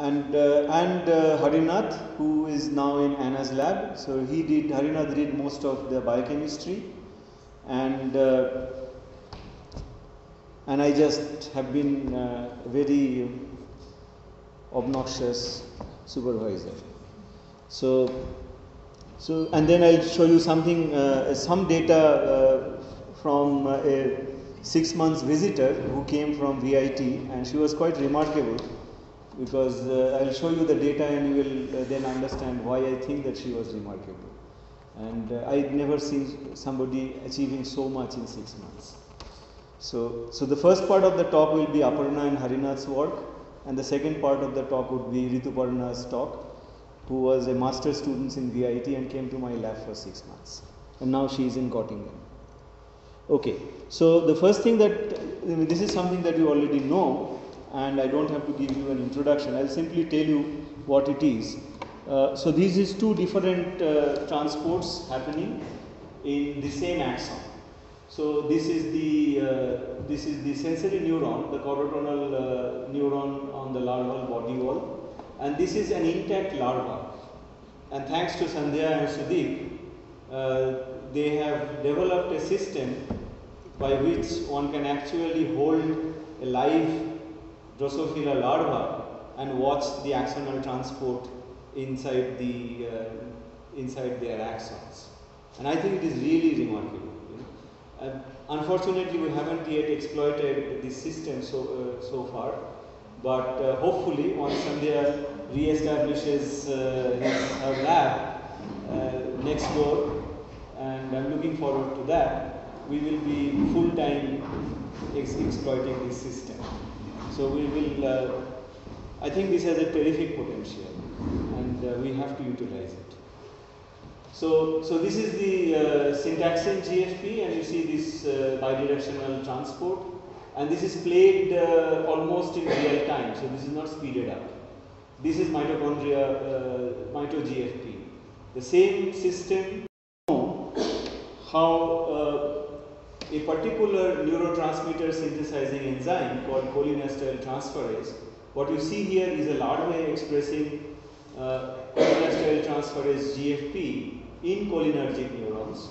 Harinath, who is now in Anna's lab. So Harinath did most of the biochemistry, and I just have been very obnoxious supervisor. So and then I'll show you something, some data from a 6 months visitor who came from VIT, and she was quite remarkable, because I'll show you the data and you will then understand why I think that she was remarkable. And I'd never seen somebody achieving so much in 6 months. So the first part of the talk will be Aparna and Harinath's work, and the second part of the talk would be Rituparna's talk, who was a master's student in VIT and came to my lab for 6 months, and now she is in Göttingen. Okay, so the first thing that, this is something that you already know, and I don't have to give you an introduction. I'll simply tell you what it is. So these is two different transports happening in the same axon. So this is the sensory neuron, the chorotonal neuron on the larval body wall, and this is an intact larva. And thanks to Sandhya and Sudeep, they have developed a system by which one can actually hold a live Drosophila larva and watch the axonal transport inside their axons. And I think it is really remarkable. Unfortunately, we haven't yet exploited this system so far, but hopefully once Sandhya re-establishes her lab next door, and I'm looking forward to that, we will be full-time exploiting this system. So we will, I think this has a terrific potential, and we have to utilize it. So this is the syntaxin GFP, and you see this bidirectional transport, and this is played almost in real time, so this is not speeded up. This is mitochondria, mito-GFP. The same system, how a particular neurotransmitter synthesizing enzyme called cholinesterase transferase. What you see here is a larvae expressing cholinesterase transferase GFP in cholinergic neurons,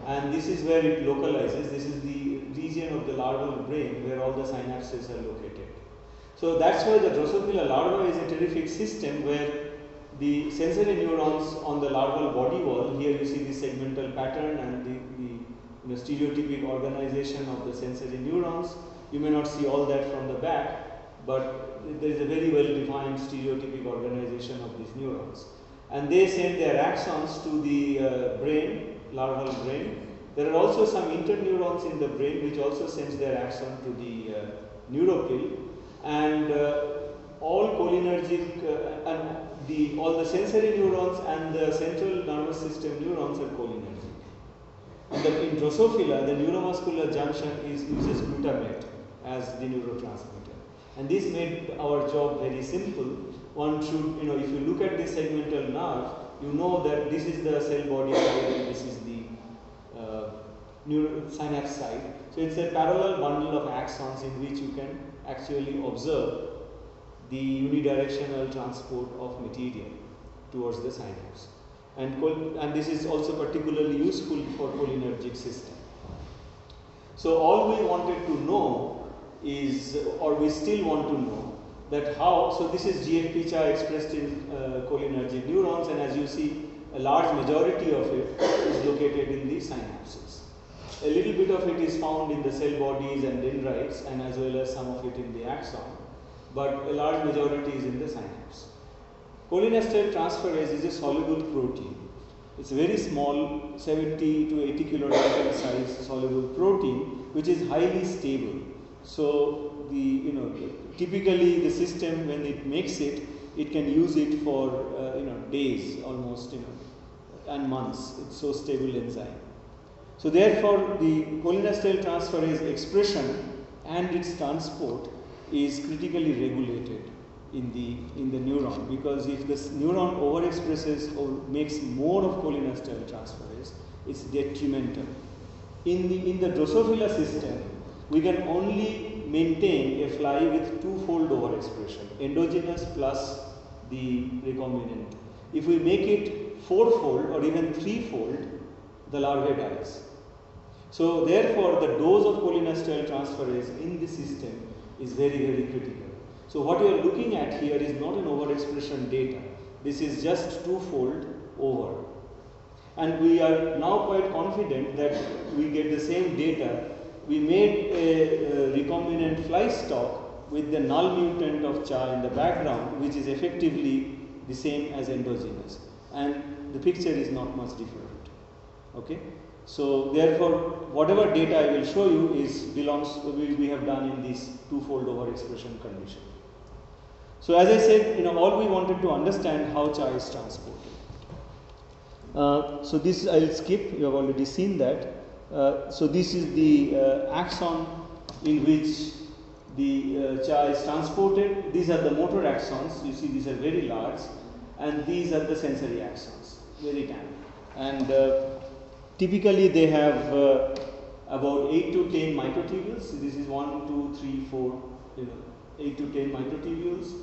and this is where it localizes. This is the region of the larval brain where all the synapses are located. So that's why the Drosophila larva is a terrific system, where the sensory neurons on the larval body wall, here you see the segmental pattern and the stereotypic organization of the sensory neurons. You may not see all that from the back, but there is a very well defined stereotypic organization of these neurons. And they send their axons to the brain, larval brain. There are also some interneurons in the brain which also sends their axon to the neuropil, and all cholinergic all the sensory neurons and the central nervous system neurons are cholinergic. And in Drosophila, the neuromuscular junction uses glutamate as the neurotransmitter, and this made our job very simple. One should, if you look at this segmental nerve, you know that this is the cell body side and this is the synapse side. So it's a parallel bundle of axons in which you can actually observe the unidirectional transport of material towards the synapse. And this is also particularly useful for cholinergic system. So all we wanted to know is, or we still want to know, that how, so this is GFP-CHA expressed in cholinergic neurons, and as you see, a large majority of it is located in the synapses. A little bit of it is found in the cell bodies and dendrites, and as well as some of it in the axon, but a large majority is in the synapse. Cholinesterase transferase is a soluble protein. It's a very small, 70 to 80 kilodalton size soluble protein, which is highly stable. So typically the system, when it makes it, it can use it for days, almost and months. It's so stable enzyme. So therefore, the cholinesterase transferase expression and its transport is critically regulated in the neuron, because if this neuron overexpresses or makes more of cholinesterase transferase, it's detrimental. In the Drosophila system, we can only maintain a fly with twofold overexpression, endogenous plus the recombinant. If we make it 4-fold or even 3-fold, the larvae dies. So therefore, the dose of cholinesterase transferase in the system is very, very critical. So what we are looking at here is not an overexpression data. This is just 2-fold over. And we are now quite confident that we get the same data. We made a recombinant fly stock with the null mutant of CHA in the background, which is effectively the same as endogenous. And the picture is not much different. Okay? So therefore, whatever data I will show you we have done in this 2-fold overexpression condition. So as I said, all we wanted to understand how CHA is transported. So this I will skip. You have already seen that. So this is the axon in which the CHA is transported. These are the motor axons. You see, these are very large, and these are the sensory axons, very tiny. And typically they have about 8 to 10 mitotubules. So this is 1, 2, 3, 4, 8 to 10 mitotubules.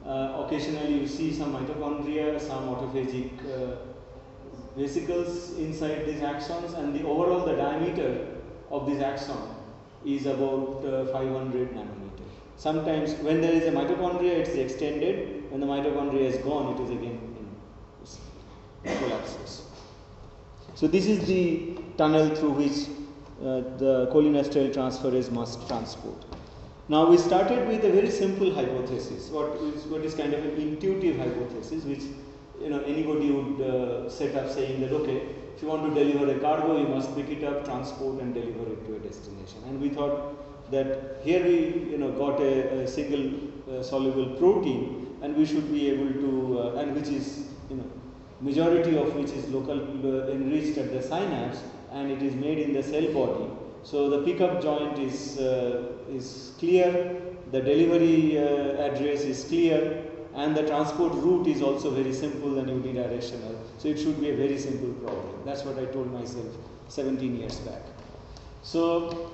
Occasionally you see some mitochondria, some autophagic vesicles inside these axons, and the diameter of this axon is about 500 nanometer. Sometimes when there is a mitochondria, it is extended. When the mitochondria is gone, it is again collapses. So this is the tunnel through which the cholinesterase transferase must transport. Now we started with a very simple hypothesis, what is kind of an intuitive hypothesis, which anybody would set up, saying that okay, if you want to deliver a cargo, you must pick it up, transport, and deliver it to a destination. And we thought that here we got a single soluble protein, and we should be able to and which is majority of which is local enriched at the synapse, and it is made in the cell body. So the pickup joint is clear, the delivery address is clear, and the transport route is also very simple and unidirectional. So it should be a very simple problem. That's what I told myself 17 years back. So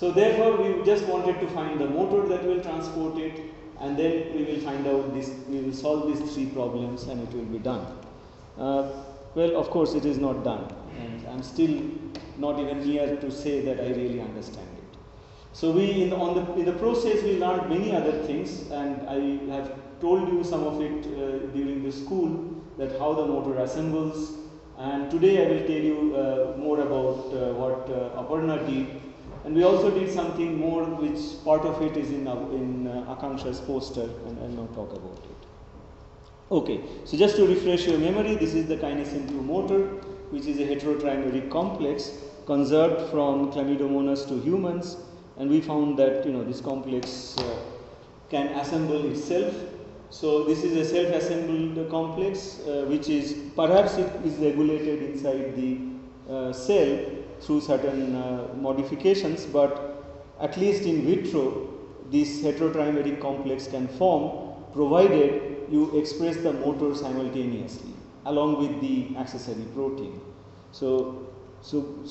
therefore we just wanted to find the motor that will transport it, and then we will find out we will solve these 3 problems, and it will be done. Well, of course it is not done, and I'm still not even here to say that I really understand it. So we in the process we learned many other things, and I have told you some of it during the school, that how the motor assembles, and today I will tell you more about what Aparna did, and we also did something more which part of it is in Akanksha's poster, and I will not talk about it. Okay, so just to refresh your memory, this is the kinesin 2 motor, which is a heterotrimeric complex conserved from Chlamydomonas to humans, and we found that this complex can assemble itself. So this is a self-assembled complex which is perhaps it is regulated inside the cell through certain modifications, but at least in vitro this heterotrimeric complex can form, provided you express the motor simultaneously along with the accessory protein. So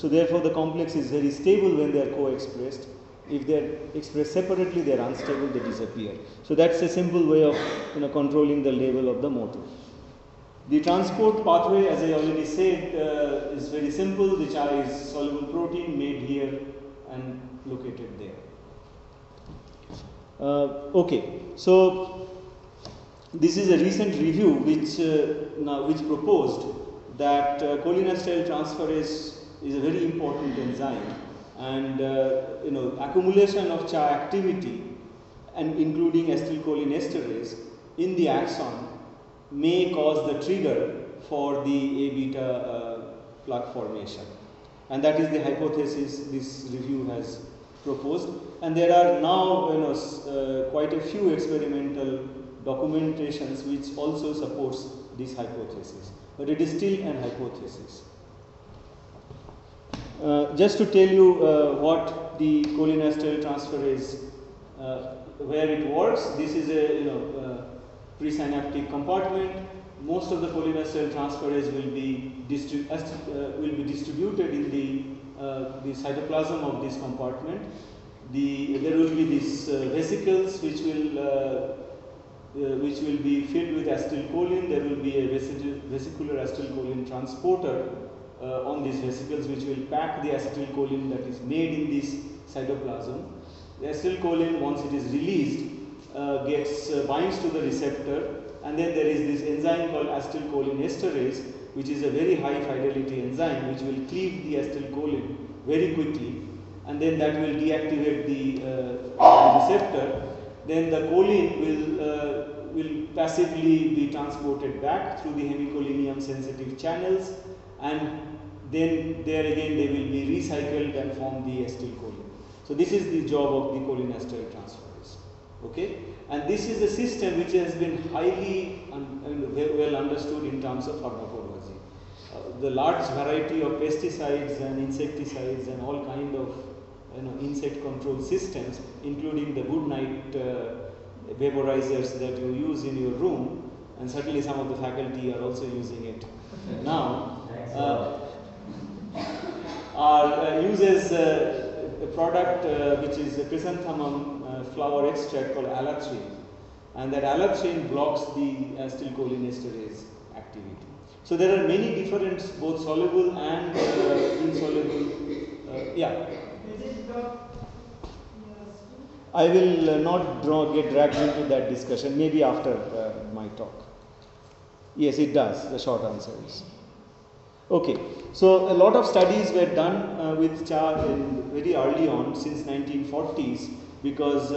therefore the complex is very stable when they are co-expressed. If they are expressed separately, they are unstable, they disappear. So that's a simple way of controlling the level of the motor. The transport pathway, as I already said, is very simple. The CHA is soluble protein made here and located there. Okay, so this is a recent review which proposed that cholinesterase transferase is a very important enzyme, and accumulation of CHA activity and including acetylcholinesterase in the axon may cause the trigger for the A beta plaque formation, and that is the hypothesis this review has proposed. And there are now quite a few experimental documentations which also supports this hypothesis, but it is still an hypothesis. Just to tell you what the cholinesterase transferase, where it works, this is a presynaptic compartment. Most of the cholinesterase transferase will be distributed in the cytoplasm of this compartment. There will be these vesicles which will which will be filled with acetylcholine. There will be a vesicular acetylcholine transporter on these vesicles, which will pack the acetylcholine that is made in this cytoplasm. The acetylcholine, once it is released, binds to the receptor, and then there is this enzyme called acetylcholine esterase, which is a very high fidelity enzyme which will cleave the acetylcholine very quickly, and then that will deactivate the receptor. Then the choline will passively be transported back through the hemicholine sensitive channels, and then there again they will be recycled and form the acetylcholine. So this is the job of the cholinesterase transferase. Okay, and this is a system which has been highly well understood in terms of pharmacology. The large variety of pesticides and insecticides and all kind of insect control systems, including the good night vaporizers that you use in your room, and certainly some of the faculty are also using it now, uses a product which is a chrysanthemum flower extract called alatrine, and that alatrine blocks the acetylcholine esterase activity. So there are many different, both soluble and insoluble. I will not get dragged into that discussion, maybe after my talk. Yes, it does, the short answer is. Okay, so a lot of studies were done with CHA very early on, since 1940s, because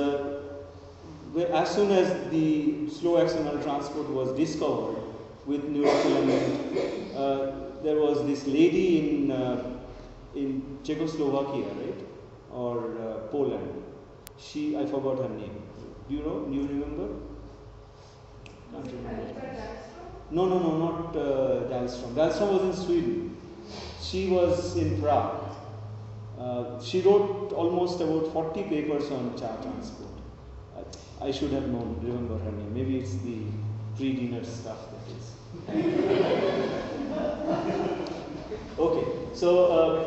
as soon as the slow axonal transport was discovered with neurofilament, there was this lady in Czechoslovakia, right, or Poland. I forgot her name. Do you know? Do you remember? Can't remember. No, not Dahlström. Dahlström was in Sweden. She was in Prague. She wrote almost about 40 papers on CHA transport. I should have remember her name. Maybe it's the pre-dinner stuff that is. Okay, so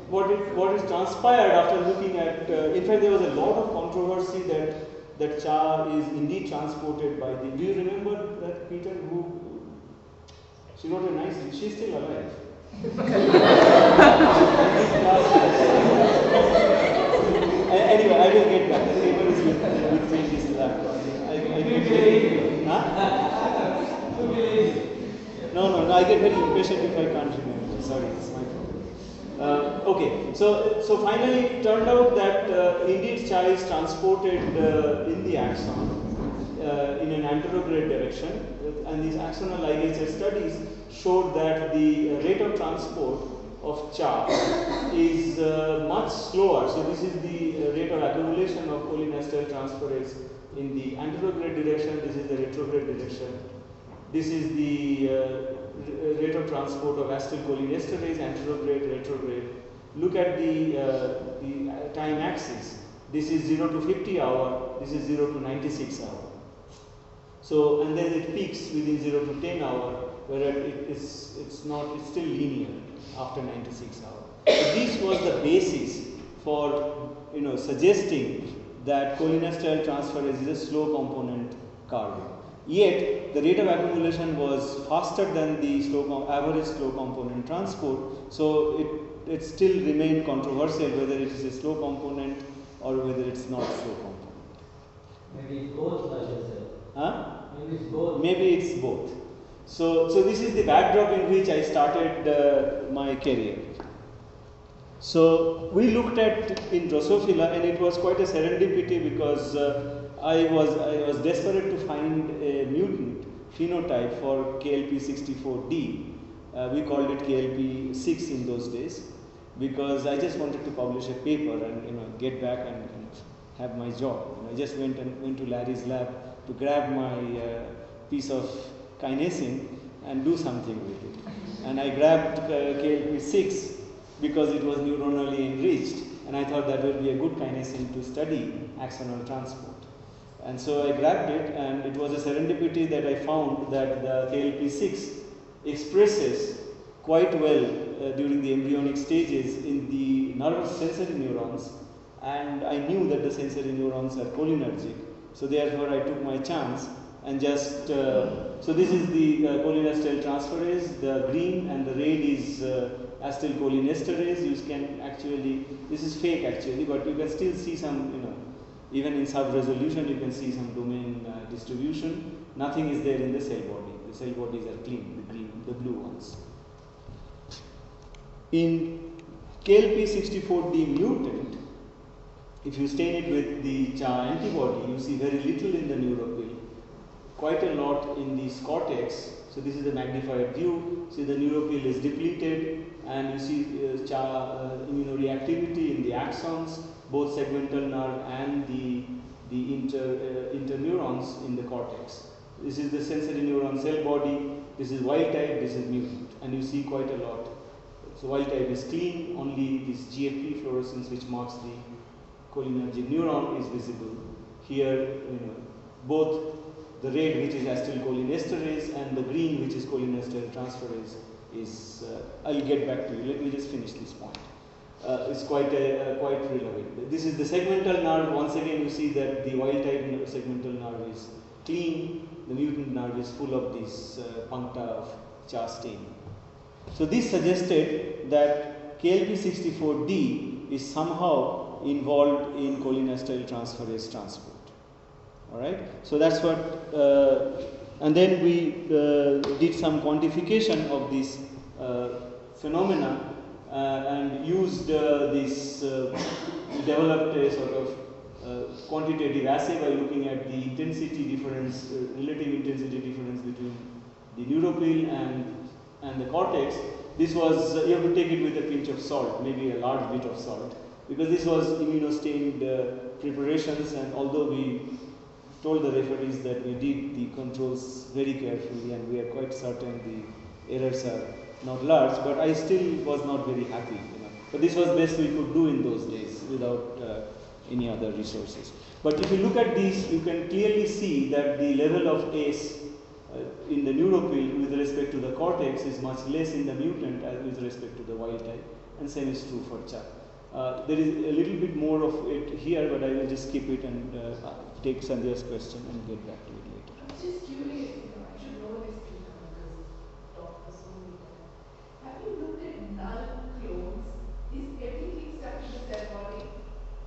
what is transpired after looking at? In fact, there was a lot of controversy that CHA is indeed transported by the. Do you remember that Peter? She wrote a nice. She's still alive. Anyway, I will get back. The paper is with this laptop. No, I get very impatient if I can't remember. Sorry, it's my fault. Okay, so finally it turned out that indeed CHA is transported in the axon in an anterograde direction, and these axonal ligature studies showed that the rate of transport of CHA is much slower. So this is the rate of accumulation of cholinesterase transferase in the anterograde direction. This is the retrograde direction. This is the rate of transport of acetylcholine esterase, anterograde, retrograde. Look at the time axis. This is 0 to 50 hour. This is 0 to 96 hour. So, and then it peaks within 0 to 10 hour, where it's still linear after 96 hours. So this was the basis for suggesting that cholinesterase transferase is a slow component cargo. Yet the rate of accumulation was faster than the average slow component transport. So it still remained controversial whether it is a slow component or whether it's not slow component. Maybe it's both, Huh? Maybe it's both. Maybe it's both. So this is the backdrop in which I started my career. So we looked at in Drosophila, and it was quite a serendipity because I was desperate to find a mutant phenotype for KLP64D. We called it KLP6 in those days because I just wanted to publish a paper and get back and have my job. I just went to Larry's lab to grab my piece of kinesin and do something with it. And I grabbed KLP6 because it was neuronally enriched, and I thought that would be a good kinesin to study axonal transport. And so I grabbed it, and it was a serendipity that I found that the KLP6 expresses quite well during the embryonic stages in the nervous sensory neurons, and I knew that the sensory neurons are cholinergic. So therefore I took my chance and just, so this is the cholinesterase transferase, the green, and the red is acetylcholinesterase. You can actually, this is fake actually, but you can still see some, even in sub-resolution you can see some domain distribution. Nothing is there in the cell body. The cell bodies are clean, the green, the blue ones. In KLP64D mutant, if you stain it with the CHA antibody, you see very little in the neuropil, quite a lot in the cortex. So this is the magnified view. See, the neuropil is depleted, and you see CHA immunoreactivity in the axons, both segmental nerve and the interneurons in the cortex. This is the sensory neuron cell body. This is wild type. This is mutant, and you see quite a lot. So wild type is clean. Only this GFP fluorescence, which marks the cholinergic neuron, is visible. Here, both the red, which is acetylcholinesterase, and the green, which is cholinesterase transferase, is. I'll get back to you. Let me just finish this point. It's quite relevant. This is the segmental nerve. Once again, you see that the wild type segmental nerve is clean. The mutant nerve is full of this puncta of CHA stain. So this suggested that KLP64D is somehow involved in cholinesterase transferase transport. All right. So that's what, and then we did some quantification of this phenomena and used this. We developed a sort of quantitative assay by looking at the intensity difference, relative intensity difference between the neuropil and the cortex. This was, you have to take it with a pinch of salt, maybe a large bit of salt, because this was immunostained preparations, and although we told the referees that we did the controls very carefully and we are quite certain the errors are not large, but I still was not very happy. But this was best we could do in those days without any other resources. But if you look at these, you can clearly see that the level of ACE in the neuropil with respect to the cortex is much less in the mutant as with respect to the wild type, and same is true for CHA. There is a little bit more of it here, but I will just skip it and take Sandhya's question and get back to it later. I'm just curious, I should know this because Dr. Soni. Have you looked at null clones? Is everything stuck in the cell body?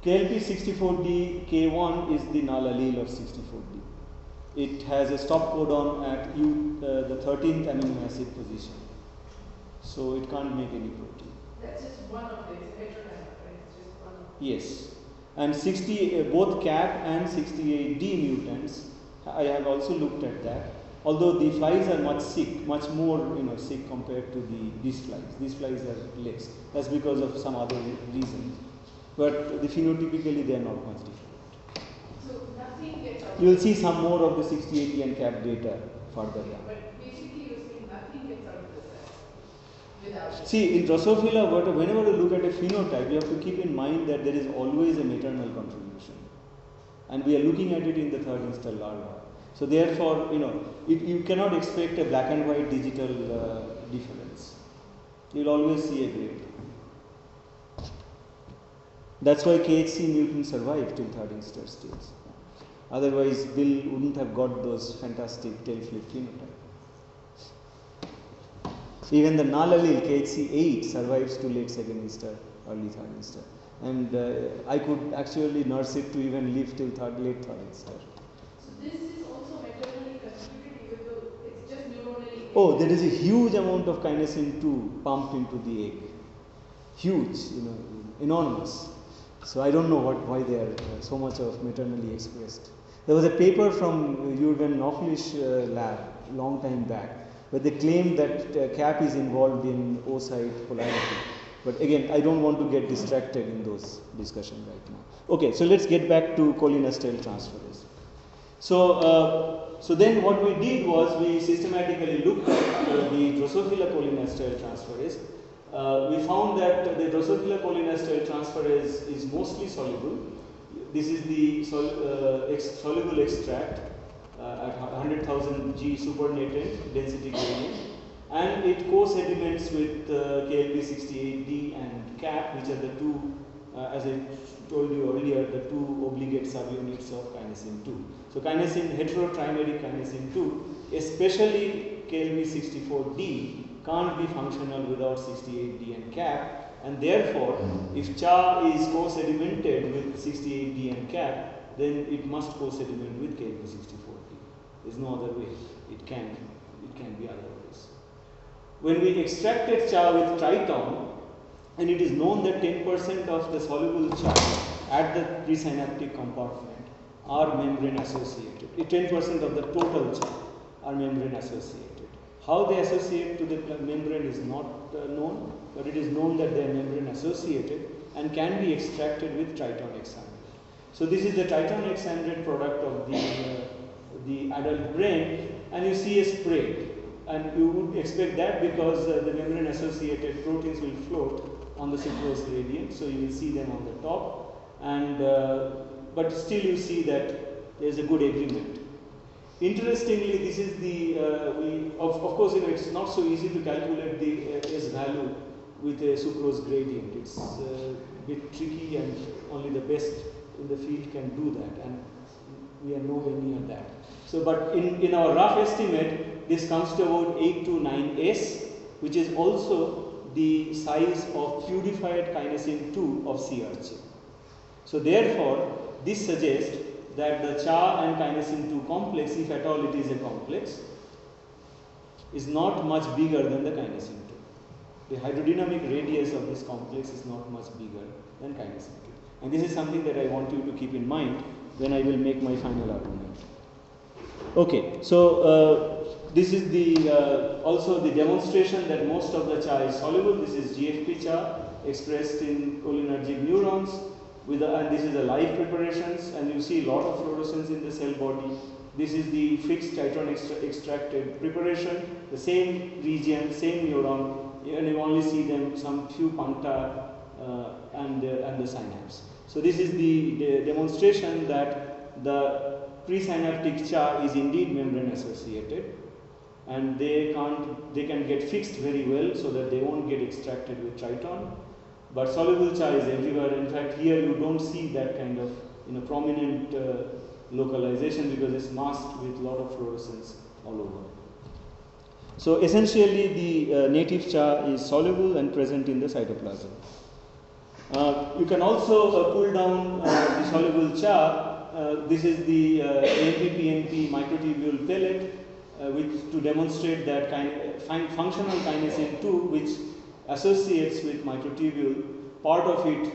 KLP64D K1 is the null allele of 64D. It has a stop codon at the 13th amino acid position, so it can't make any protein. That's just one of them. It's heterodyne, right? It's just one of them. Yes, and both CAP and 68D mutants, I have also looked at that. Although the flies are much more sick compared to these flies. These flies are less. That's because of some other reasons. But phenotypically they are not much different. So nothing gets out. You will see some more of the 68D and CAP data further down. But basically you're saying nothing gets out of the cell without. See, in Drosophila, whenever you look at a phenotype, you have to keep in mind that there is always a maternal contribution. And we are looking at it in the third instar larva. So therefore, you cannot expect a black and white digital difference. You will always see a gray. That's why KHC mutants survive till third instar stage. Otherwise, Bill wouldn't have got those fantastic tail flip phenotype. Even the null allele KHC8 survives to late second instar, early third instar. And I could actually nurse it to even live till late third instar. So this is also maternally contributed even though it's just neuronally. Oh, there is a huge amount of kinesin 2 pumped into the egg. Huge, enormous. So I don't know why they are so much of maternally expressed. There was a paper from Jürgen Nöfflich's lab long time back, where they claimed that CAP is involved in oocyte polarity. But again, I don't want to get distracted in those discussions right now. Okay, so let's get back to cholinesterase transferase. So then what we did was we systematically looked at the Drosophila cholinesterase transferase. We found that the Drosophila cholinesterase transferase is mostly soluble. This is the soluble extract at 100,000 G supernatant density gradient, and it co-sediments with KLP68D and CAP, which are the two as I told you earlier, the two obligate subunits of kinesin 2. So kinesin, heterotrimeric kinesin 2, especially KLV64D, can't be functional without 68D and cap, and therefore if CHA is co-sedimented with 68D and cap, then it must co-sediment with KLV64D. There is no other way. It can be otherwise. When we extracted CHA with Triton, and it is known that 10% of the soluble CHA at the presynaptic compartment are membrane associated. 10% of the total CHA are membrane associated. How they associate to the membrane is not known, but it is known that they are membrane associated and can be extracted with Triton X100. So this is the Triton X100 product of the adult brain, and you see a spray. And you would expect that because the membrane associated proteins will float on the sucrose gradient, so you will see them on the top, and but still you see that there is a good agreement. Interestingly, this is the of course it's not so easy to calculate the S value with a sucrose gradient. It's a bit tricky, and only the best in the field can do that, and we are nowhere near that. So, but in our rough estimate, this comes to about 8 to 9S, which is also the size of purified kinesin 2 of sea urchin. So therefore, this suggests that the CHA and kinesin 2 complex, if at all it is a complex, is not much bigger than the kinesin 2. The hydrodynamic radius of this complex is not much bigger than kinesin 2. And this is something that I want you to keep in mind when I will make my final argument. Okay, so this is the also the demonstration that most of the CHA is soluble. This is GFP CHA expressed in cholinergic neurons, and this is the live preparations, and you see a lot of fluorescence in the cell body. This is the fixed Triton extracted preparation, the same region, same neuron, and you only see them some few puncta and the synapse. So this is the demonstration that the presynaptic CHA is indeed membrane associated, and they can get fixed very well so that they won't get extracted with Triton. But soluble CHA is everywhere. In fact, here you don't see that kind of prominent localization because it's masked with a lot of fluorescence all over. So essentially, the native CHA is soluble and present in the cytoplasm. You can also pull down the soluble CHA. This is the AMP-PNP microtubule pellet, which to demonstrate that functional kinesin 2, which associates with microtubule, part of it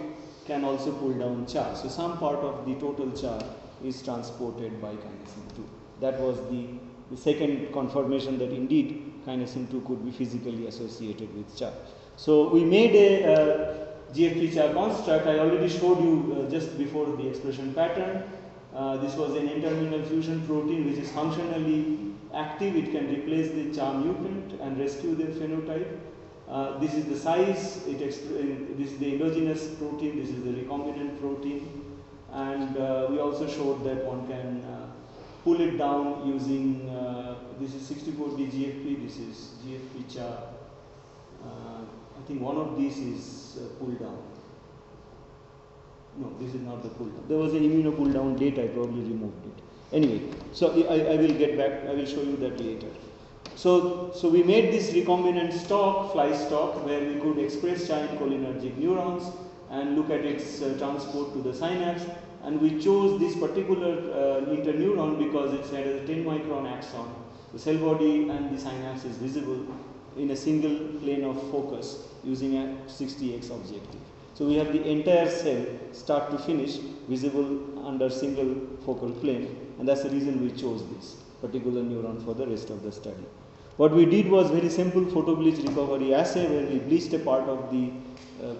can also pull down CHA. So some part of the total CHA is transported by kinesin 2. That was the second confirmation that indeed kinesin 2 could be physically associated with CHA. So we made a GFP CHA construct. I already showed you just before the expression pattern. This was an N-terminal fusion protein which is functionally active. It can replace the CHA mutant and rescue the phenotype. This is the size. This is the endogenous protein. This is the recombinant protein, and we also showed that one can pull it down using. This is 64D GFP. This is GFP CHA. I think one of these is pulled down. No, this is not the pull down. There was an immuno pull down date. I probably removed it. Anyway, so I will get back. I will show you that later. So we made this recombinant stalk, fly stalk, where we could express CHA in cholinergic neurons and look at its transport to the synapse. And we chose this particular interneuron because it had a 10 micron axon. The cell body and the synapse is visible in a single plane of focus using a 60x objective. So we have the entire cell, start to finish, visible under single focal plane, and that's the reason we chose this particular neuron for the rest of the study. What we did was very simple photobleach recovery assay where we bleached a part of the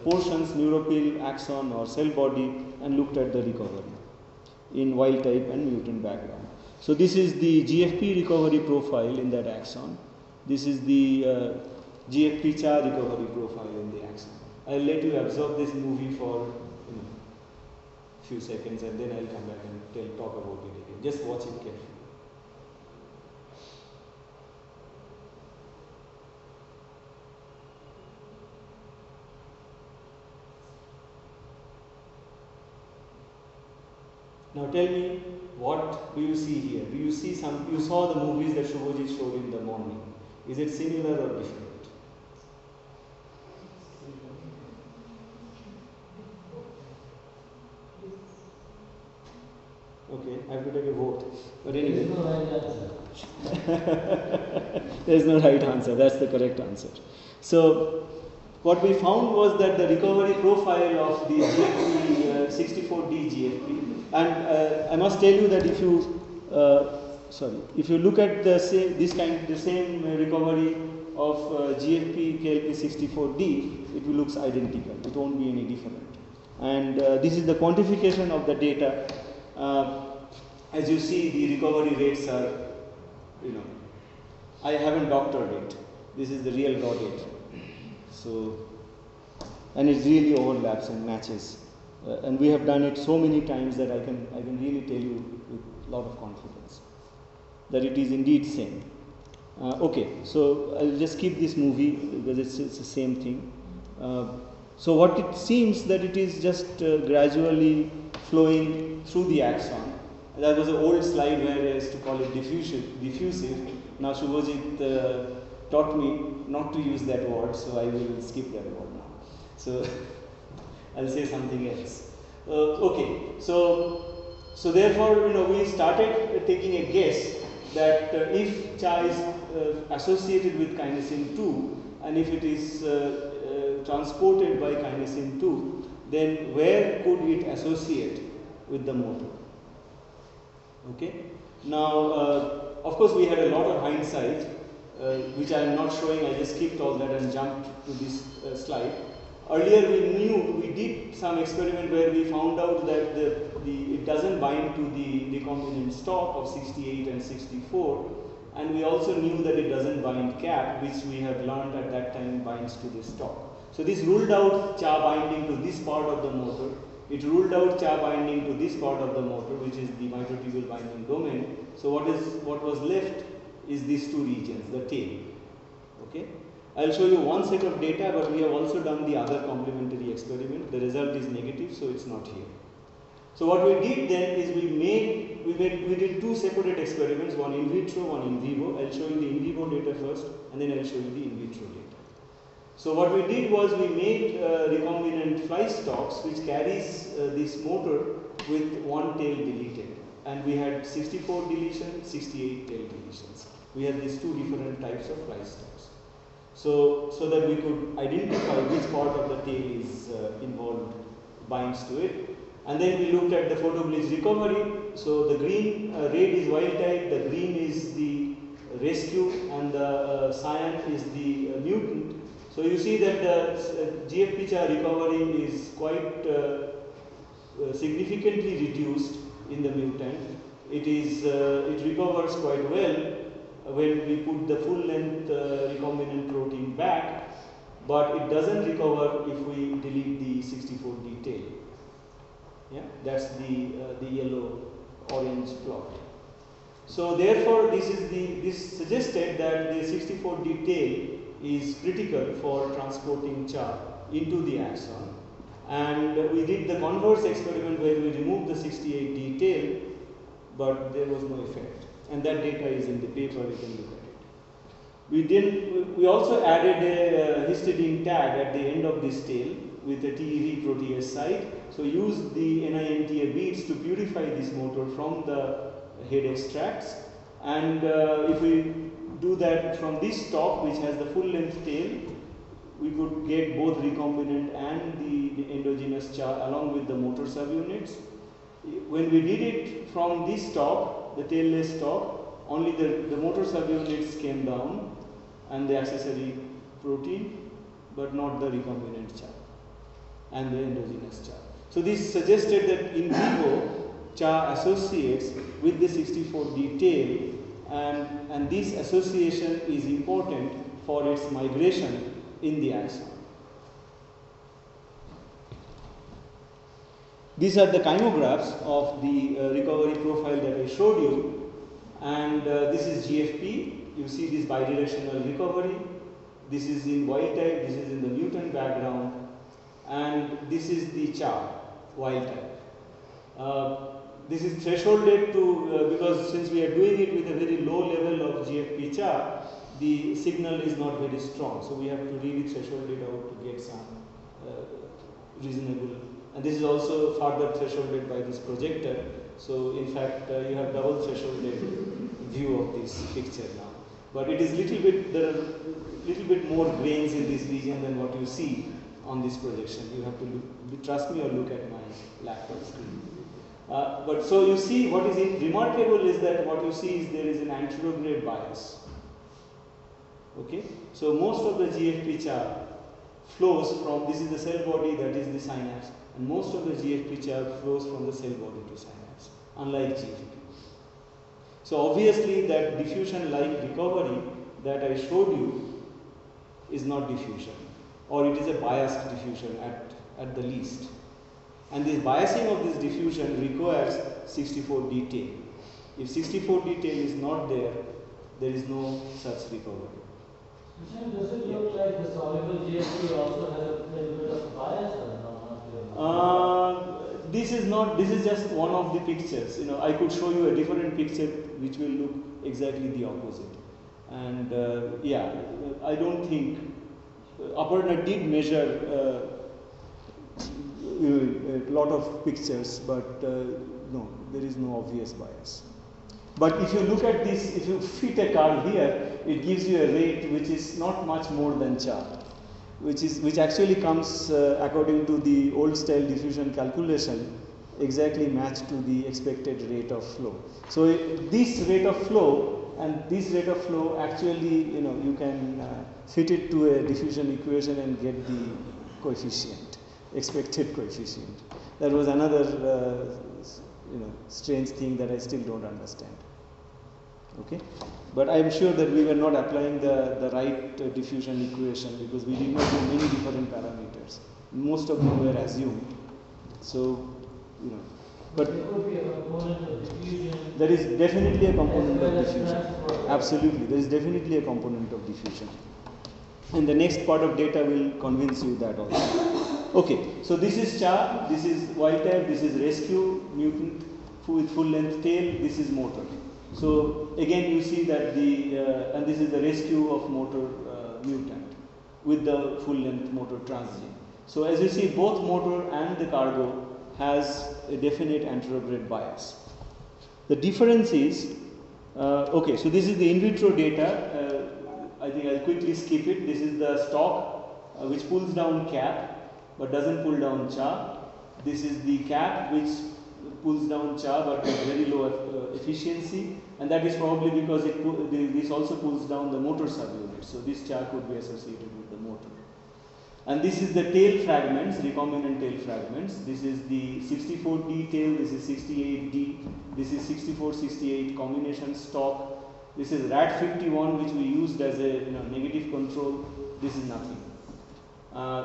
portions, neuropil, axon or cell body, and looked at the recovery in wild type and mutant background. So this is the GFP recovery profile in that axon. This is the GFP CHA recovery profile in the axon. I'll let you absorb this movie for a few seconds, and then I'll come back and talk about it again. Just watch it carefully. Now tell me, what do you see here? Do you see some, you saw the movies that Shubhajit showed in the morning. Is it similar or different? Okay, I have to take a vote. But anyway. There is no right answer. That's the correct answer. So, what we found was that the recovery profile of the GFP 64D GFP, and I must tell you that if you if you look at the same recovery of GFP KLP 64D, it will looks identical. It won't be any different. And this is the quantification of the data. As you see, the recovery rates are, I haven't doctored it. This is the real raw data. So, and it really overlaps and matches. And we have done it so many times that I can really tell you with a lot of confidence that it is indeed same. Okay, so I'll just keep this movie because it's the same thing. So what it seems that it is just gradually flowing through the axon. That was an old slide where I used to call it diffusive. Now Shubhajit taught me not to use that word, so I will skip that word now. So I'll say something else. Okay, so therefore we started taking a guess that if CHA is associated with kinesin 2 and if it is transported by kinesin 2, then where could it associate with the motor? Okay. Now, of course, we had a lot of hindsight, which I am not showing. I just skipped all that and jumped to this slide. Earlier, we did some experiment where we found out that it doesn't bind to the recombinant stop of 68 and 64, and we also knew that it doesn't bind cap, which we have learned at that time binds to the stop. So this ruled out CHA binding to this part of the motor. It ruled out CHA binding to this part of the motor, which is the microtubule binding domain. So what was left is these two regions, the tail. Okay. I'll show you one set of data, but we have also done the other complementary experiment. The result is negative, so it's not here. So what we did then is we did two separate experiments, one in vitro, one in vivo. I'll show you the in vivo data first, and then I'll show you the in vitro data. So what we did was we made recombinant fly stocks which carries this motor with one tail deleted, and we had 64 deletions, 68 tail deletions. We had these two different types of fly stocks. So that we could identify which part of the tail is involved, binds to it. And then we looked at the photobleach recovery. So the green red is wild type, the green is the rescue, and the cyan is the mutant. So you see that the GFP-CHA recovery is quite significantly reduced in the mutant. It recovers quite well when we put the full length recombinant protein back, but it doesn't recover if we delete the 64D tail. Yeah, that's the yellow orange plot. So therefore this suggested that the 64D tail is critical for transporting CHA into the axon, and we did the converse experiment where we removed the 68D tail, but there was no effect, and that data is in the paper, you can look at it. We also added a histidine tag at the end of this tail with a TEV protease site, so use the NIMTA beads to purify this motor from the head extracts, and if we do that from this top, which has the full length tail, we could get both recombinant and the endogenous CHA along with the motor subunits. When we did it from this top, the tailless top, only the motor subunits came down and the accessory protein, but not the recombinant CHA and the endogenous CHA. So this suggested that in vivo, CHA associates with the 64D tail, and this association is important for its migration in the axon. These are the chymographs of the recovery profile that I showed you, and this is GFP. You see this bidirectional recovery. This is in wild type, this is in the mutant background, and this is the CHA wild type. this is thresholded to, because since we are doing it with a very low level of GFP char, the signal is not very strong. So we have to really threshold it out to get some reasonable. And this is also further thresholded by this projector. So in fact, you have double thresholded view of this picture now. But it is little bit, there are little bit more grains in this region than what you see on this projection. You have to look, trust me or look at my laptop screen. But so you see, what is remarkable is that what you see is there is an anterograde bias. Okay, so most of the GFP char flows from, this is the cell body, that is the synapse, and most of the GFP char flows from the cell body to synapse, unlike GFP. So obviously that diffusion-like recovery that I showed you is not diffusion, or it is a biased diffusion at the least. And this biasing of this diffusion requires 64D tail. If 64D tail is not there, there is no such recovery. Does it look like the soluble GFP also has a little bit of bias or not? This is not, this is just one of the pictures. You know, I could show you a different picture which will look exactly the opposite. And yeah, I don't think, Aparna did measure a lot of pictures, but no, there is no obvious bias. But if you look at this, if you fit a curve here, it gives you a rate which is not much more than char, which actually comes according to the old style diffusion calculation, exactly matched to the expected rate of flow. So this rate of flow and this rate of flow actually, you know, you can fit it to a diffusion equation and get the coefficient, expected coefficient. That was another strange thing that I still don't understand. Okay, but I am sure that we were not applying the right diffusion equation, because we did not do many different parameters. Most of them were assumed. So, but there could be a component of diffusion. There is definitely a component of diffusion. Absolutely, there is definitely a component of diffusion. And the next part of data will convince you that also. Okay, so this is char, this is wild type, this is rescue mutant with full length tail, this is motor. So again you see that and this is the rescue of motor mutant with the full length motor transgene. So as you see, both motor and the cargo has a definite anterograde bias. The difference is, okay, so this is the in vitro data. I think I'll quickly skip it. This is the stock which pulls down cap but doesn't pull down char. This is the cap which pulls down char but with very low efficiency, and that is probably because this also pulls down the motor subunit. So this char could be associated with the motor. And this is the tail fragments, recombinant tail fragments. This is the 64D tail, this is 68D, this is 64-68 combination stock. This is RAT51 which we used as a negative control. This is nothing.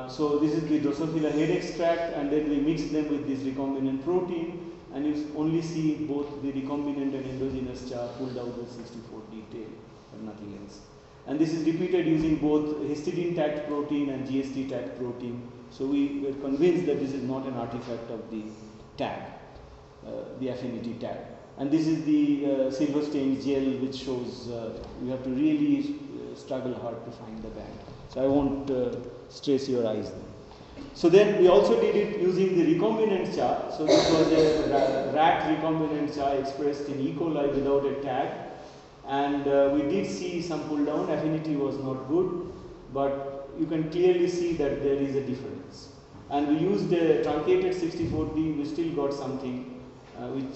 So this is the Drosophila head extract, and then we mix them with this recombinant protein, and you only see both the recombinant and endogenous char pulled out with 64D tail, but nothing else. And this is repeated using both histidine tagged protein and GST tagged protein. So we were convinced that this is not an artifact of the tag, the affinity tag. And this is the silver stained gel, which shows you have to really struggle hard to find the band. So I won't stress your eyes then. So then we also did it using the recombinant char. So this was a rat recombinant char expressed in E. coli without a tag. And we did see some pull down. Affinity was not good, but you can clearly see that there is a difference. And we used a truncated 64D. We still got something which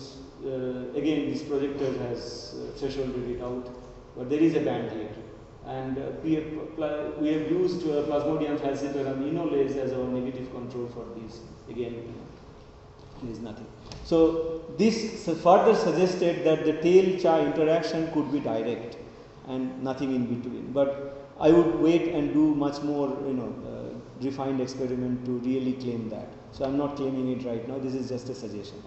again this projector has thresholded it out, but there is a band here. And we have used Plasmodium falciparum enolase as our negative control for these. Again, there is nothing. So this further suggested that the tail-char interaction could be direct and nothing in between. But I would wait and do much more, refined experiment to really claim that. So I'm not claiming it right now. This is just a suggestion.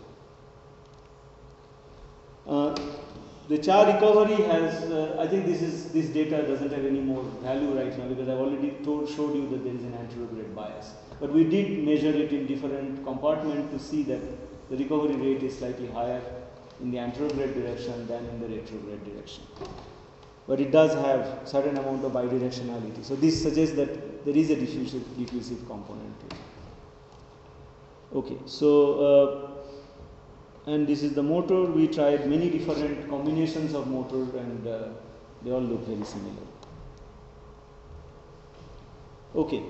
The char recovery has, I think this data doesn't have any more value right now, because I've already showed you that there is an anterograde bias. But we did measure it in different compartments to see that the recovery rate is slightly higher in the anterograde direction than in the retrograde direction. But it does have certain amount of bidirectionality. So this suggests that there is a diffusive component to it. Okay, so and this is the motor. We tried many different combinations of motor, and they all look very similar. Okay,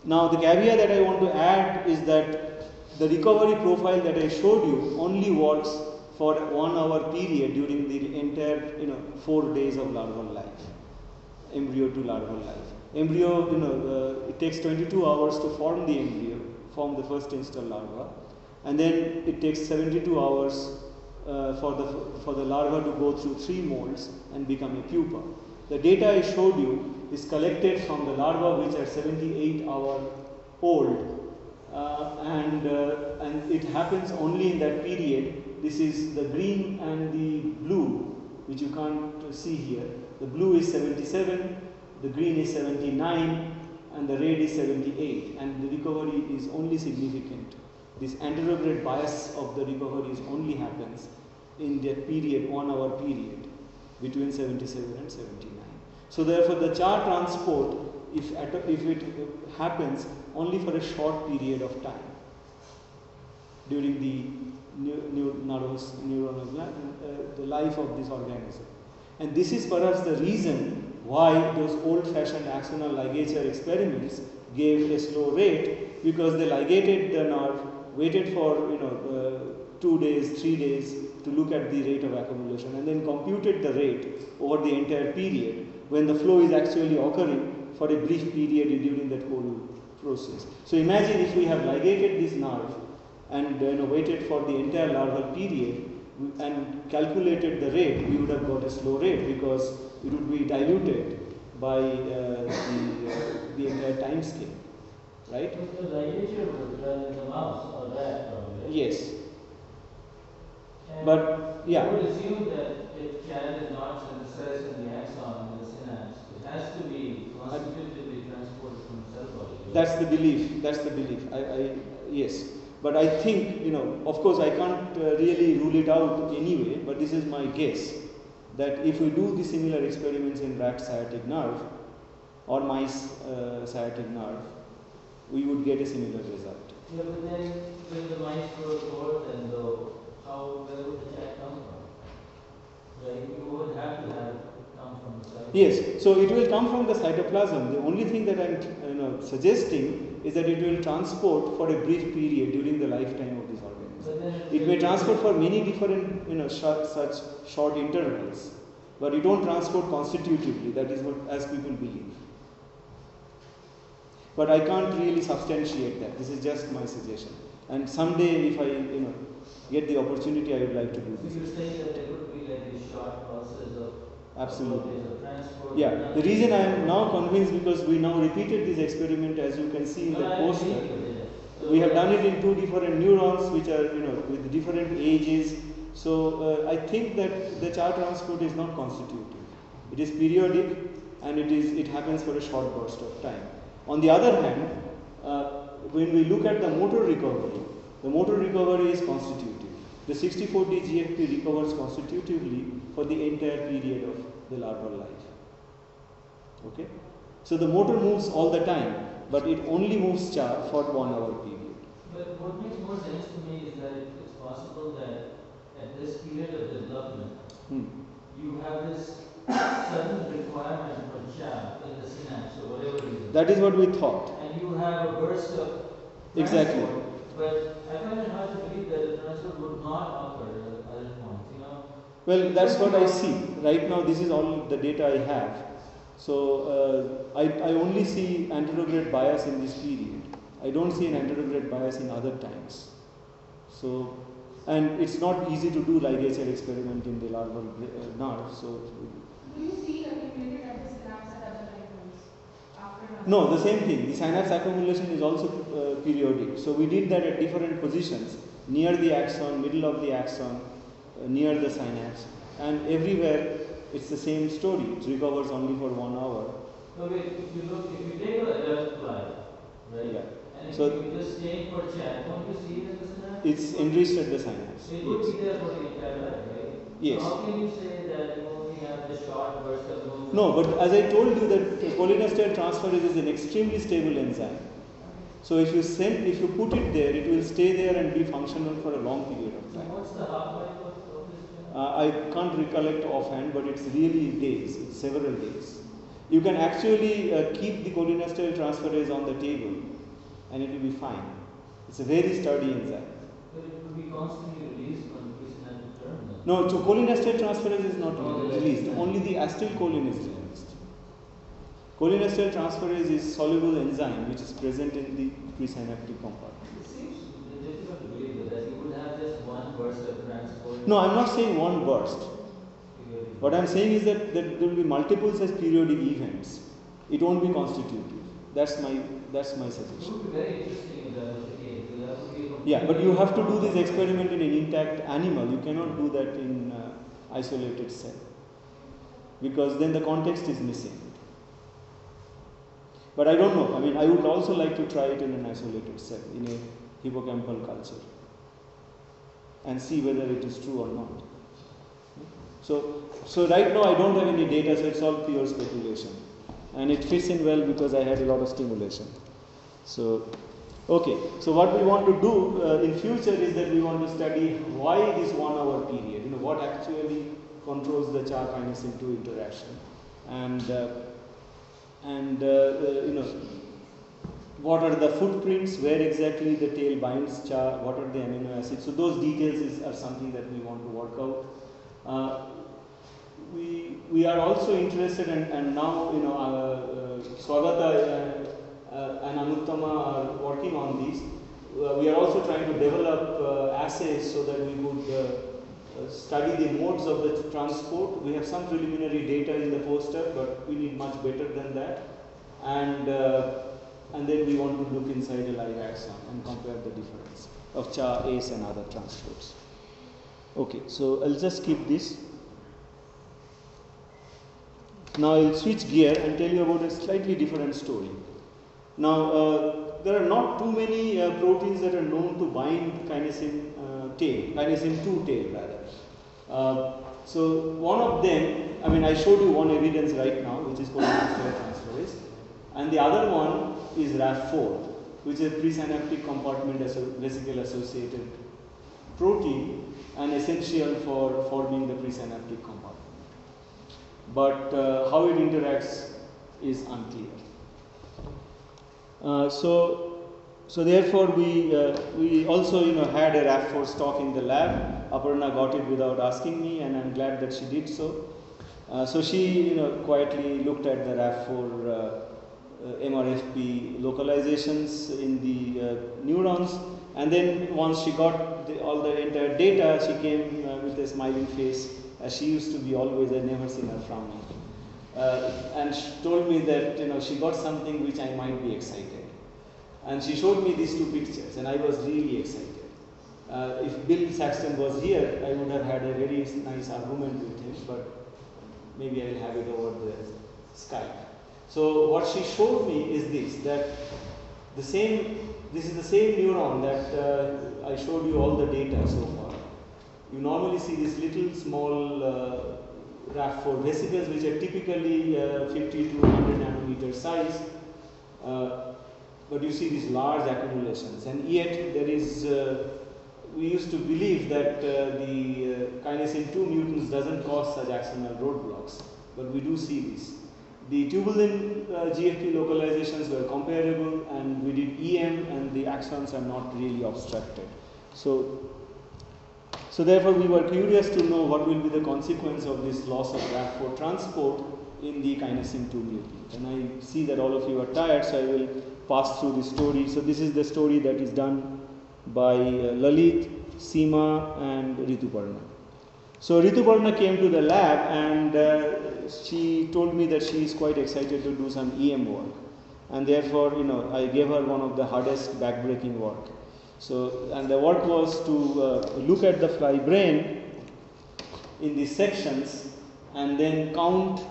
now the caveat that I want to add is that the recovery profile that I showed you only works for 1 hour period during the entire 4 days of larval life, embryo to larval life. Embryo, it takes 22 hours to form the embryo, form the first instar larva, and then it takes 72 hours for the larva to go through 3 molds and become a pupa. The data I showed you is collected from the larva which are 78 hours old, and it happens only in that period. This is the green and the blue, which you can't see here. The blue is 77, the green is 79, and the red is 78, and the recovery is only significant. This anterograde bias of the recovery only happens in that period, 1 hour period, between 77 and 79. So therefore the Cha transport, if it happens only for a short period of time during the the life of this organism. And this is perhaps the reason why those old-fashioned axonal ligature experiments gave a slow rate, because they ligated the nerve, waited for 2 days, 3 days to look at the rate of accumulation, and then computed the rate over the entire period when the flow is actually occurring for a brief period during that whole process. So imagine if we have ligated this nerve and waited for the entire larval period and calculated the rate, we would have got a slow rate because it would be diluted by the entire time scale, right? But the ligature was done in the mouse or rat, probably, right? Yes. And But yeah. I would assume that if CHAD is not synthesized in the axon in the synapse, it has to be constitutively transported from the cell body. Right? That's the belief. That's the belief. Yes. But I think, of course, I can't really rule it out anyway, but this is my guess that if we do the similar experiments in rat sciatic nerve or mice sciatic nerve, we would get a similar result. Yeah, but then when the mice grow old, then where would the chat come from? Right? You would have to have it come from the cytoplasm. Yes, so it will come from the cytoplasm. The only thing that I'm suggesting is that it will transport for a brief period during the lifetime of this organism. It may transport for many different such short intervals, but it don't transport constitutively. That is what as people believe. But I can't really substantiate that. This is just my suggestion. And someday, if I get the opportunity, I would like to do this. So you say that there would be like these short pulses of Absolutely. transport. Yeah, the reason I am now convinced because we now repeated this experiment, as you can see in the poster. We have done it in 2 different neurons which are with different ages. So I think that the Cha transport is not constitutive. It is periodic and it happens for a short burst of time. On the other hand, when we look at the motor recovery is constitutive. The 64D GFP recovers constitutively for the entire period of the larval life. Okay? So the motor moves all the time, but it only moves Cha for 1 hour period. But what makes more sense to me is that it's possible that at this period of development, you have this sudden requirement for Cha in the synapse or whatever it is. That is what we thought. And you have a burst of Exactly. transport, but I find it hard to believe that the transport would not occur at other points, Well, that's what I see. Right now, this is all the data I have. So, I only see anterograde bias in this period. I don't see an anterograde bias in other times. So, and it's not easy to do ligature experiment in the larval nerve. So, Do you see accumulated at the synapse at other time points after? no, the same thing. The synapse accumulation is also periodic. So, we did that at different positions, near the axon, middle of the axon, near the synapse, and everywhere it's the same story. It recovers only for 1 hour. So if you take an adult fly, right? Yeah. And if So you just staying for chat, don't you see it as a synapse? it's enriched at the synapse. So it would be there for the entire life, right? Yes. So how can you say that you only have the short burst of movement? No, but as I told you that cholinesterase transferase is an extremely stable enzyme. So if you put it there, it will stay there and be functional for a long period of So time. what's the half-life of this? I can't recollect offhand, but it's really days, it's several days. You can actually keep the cholinesterase transferase on the table and it will be fine. It's a very sturdy enzyme. But it would be constantly released on the presynaptic terminal. No, so cholinesterase transferase is not Oh, released. yes. Only the acetylcholine is released. Cholinesterase transferase is soluble enzyme which is present in the presynaptic compartment. It seems difficult to believe that you would have just one burst of transport. No, I'm not saying one burst. What I'm saying is that there will be multiple such periodic events. It won't be constitutive. That's my It suggestion. would be very interesting if that was the case. That would be Yeah, but you have to do this experiment in an intact animal. You cannot do that in isolated cell because then the context is missing. But I don't know. I mean, I would also like to try it in an isolated cell, in a hippocampal culture, and see whether it is true or not. So right now I don't have any data, so it's all pure speculation, and it fits in well because I had a lot of stimulation. So, okay. So what we want to do in future is that we want to study why this 1 hour period. What actually controls the CHA kinesin 2 interaction, and what are the footprints, where exactly the tail binds CHA, what are the amino acids. So those details are something that we want to work out. We are also interested, and now Swagata and Anuttama are working on these. We are also trying to develop assays so that we would study the modes of the transport. We have some preliminary data in the poster, but we need much better than that. And then we want to look inside a live axon and compare the difference of CHA, ACE and other transports. Okay, so I'll just skip this. Now I'll switch gear and tell you about a slightly different story. Now there are not too many proteins that are known to bind kinesin tail, kinesin 2 tail rather. So one of them, I showed you one evidence right now, which is cholinesterase transferase, and the other one is RAF4, which is a presynaptic compartment vesicle associated protein and essential for forming the presynaptic compartment. But how it interacts is unclear. So therefore we also had a RAF4 stock in the lab. Aparna got it without asking me, and I'm glad that she did so. So she quietly looked at the RAF4 MRFP localizations in the neurons, and then once she got all the entire data, she came with a smiling face, as she used to be always. I've never seen her frowning, and she told me that she got something which I might be excited, and she showed me these 2 pictures, and I was really excited. If Bill Saxton was here, I would have had a very nice argument with him, but maybe I will have it over the Skype. So what she showed me is this is the same neuron that I showed you all the data so far. You normally see these little small RAF4 vesicles which are typically 50 to 100 nanometer size, but you see these large accumulations, and yet there is, we used to believe that the kinesin 2 mutants doesn't cause such axonal roadblocks, but we do see this. The tubulin GFP localizations were comparable, and we did EM, and the axons are not really obstructed. So therefore we were curious to know what will be the consequence of this loss of RAF4 transport in the kinesin 2 mutant. And I see that all of you are tired, so I will pass through the story. So this is the story that is done by Lalit, Seema and Rituparna. So Rituparna came to the lab, and she told me that she is quite excited to do some EM work, and therefore I gave her one of the hardest backbreaking work. So, and the work was to look at the fly brain in these sections and then count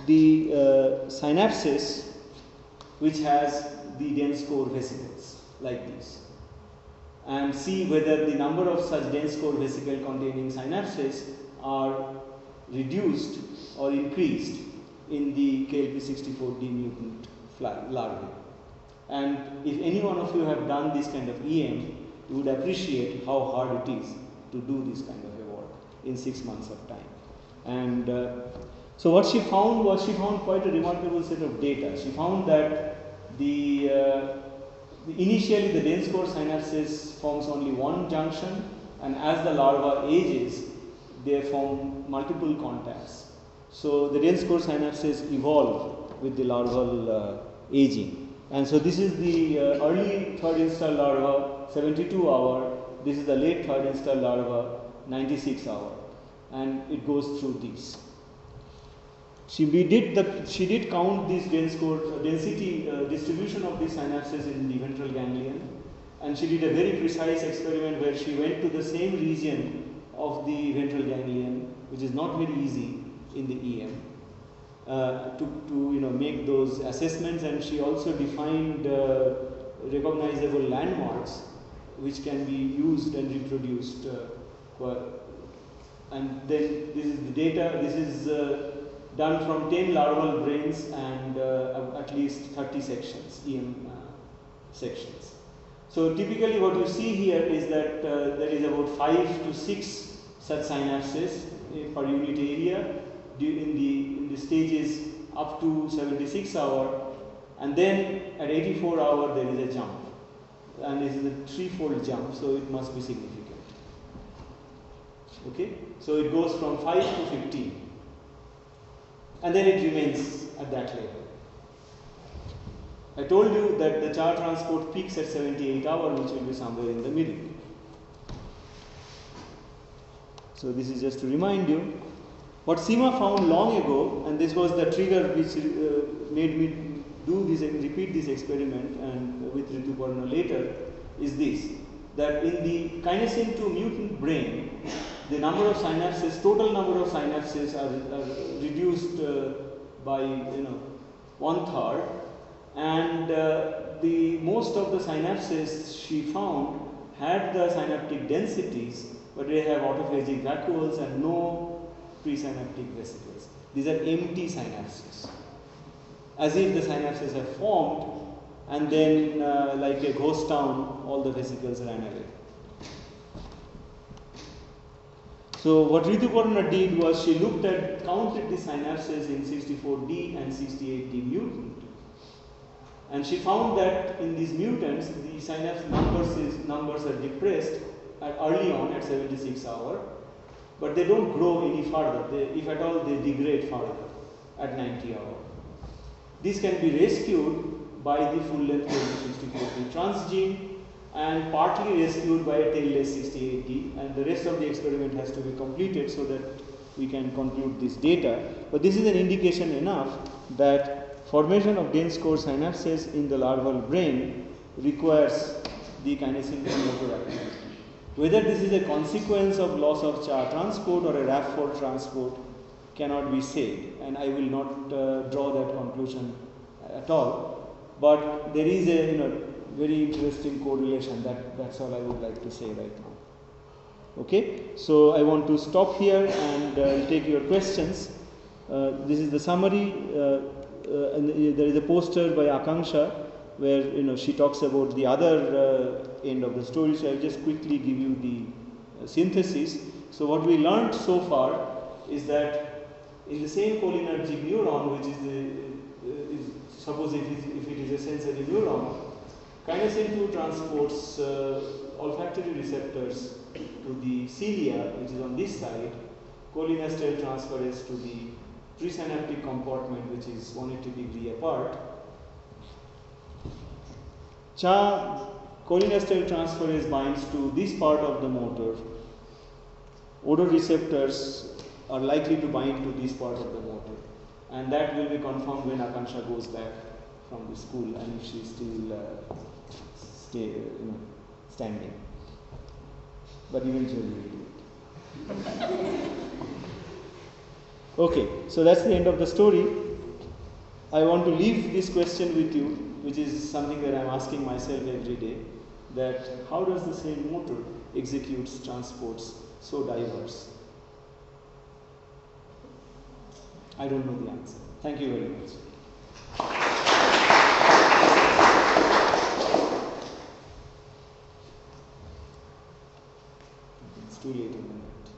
the synapses which has the dense core vesicles. like this, and see whether the number of such dense core vesicle containing synapses are reduced or increased in the KLP64D mutant larvae. And if any one of you have done this kind of EM, you would appreciate how hard it is to do this kind of a work in 6 months of time. And so what she found was, she found quite a remarkable set of data. She found that initially the dense core synapses forms only one junction, and as the larva ages, they form multiple contacts. So the dense core synapses evolve with the larval aging. And so this is the early third instar larva, 72 hour. This is the late third instar larva, 96 hour, and it goes through these. She did count this dense core density distribution of these synapses in the ventral ganglion, and she did a very precise experiment where she went to the same region of the ventral ganglion, which is not very easy in the EM, to make those assessments. And she also defined recognizable landmarks which can be used and reproduced. And then this is the data. This is done from 10 larval brains and at least 30 sections, EM sections. So typically what you see here is that there is about 5 to 6 such synapses per unit area in the stages up to 76 hour, and then at 84 hour there is a jump, and this is a threefold jump, so it must be significant. Okay, so it goes from 5 to 15. And then it remains at that level. I told you that the CHA transport peaks at 78 hours, which will be somewhere in the middle. So this is just to remind you. What Seema found long ago, and this was the trigger which made me do this, repeat this experiment, and with Rituparna later, is this: that in the kinesin 2 mutant brain, the number of synapses, total number of synapses are reduced by 1/3, and the most of the synapses she found had the synaptic densities, but they have autophagic vacuoles and no presynaptic vesicles. These are empty synapses, as if the synapses have formed, and then like a ghost town, all the vesicles ran away. So what Rituparna did was, she counted the synapses in 64D and 68D mutant, and she found that in these mutants the synapse numbers are depressed early on at 76 hour, but they don't grow any further. If at all, they degrade further at 90 hour. This can be rescued by the full length 64D transgene, and partly rescued by a tailless 68D, and the rest of the experiment has to be completed so that we can conclude this data. But this is an indication enough that formation of dense core synapses in the larval brain requires the kinesin 2 motor activity. Whether this is a consequence of loss of CHA transport or a RAF4 transport cannot be said, and I will not draw that conclusion at all. But there is a very interesting correlation. That's all I would like to say right now. Okay, so I want to stop here and take your questions. This is the summary, and there is a poster by Akanksha where she talks about the other end of the story. So I will just quickly give you the synthesis. So what we learned so far is that in the same cholinergic neuron, which is suppose if it is a sensory neuron, kinesin 2 transports olfactory receptors to the cilia, which is on this side, cholinesterase transferase to the presynaptic compartment, which is 180 degrees apart. Cholinesterase transferase binds to this part of the motor. Odor receptors are likely to bind to this part of the motor, and that will be confirmed when Akanksha goes back from the school, and if she is still standing. But eventually we will do it. Okay, so that's the end of the story. I want to leave this question with you, which is something that I am asking myself every day, that how does the same motor executes transports so diverse? I don't know the answer. Thank you very much. It's too late in the night.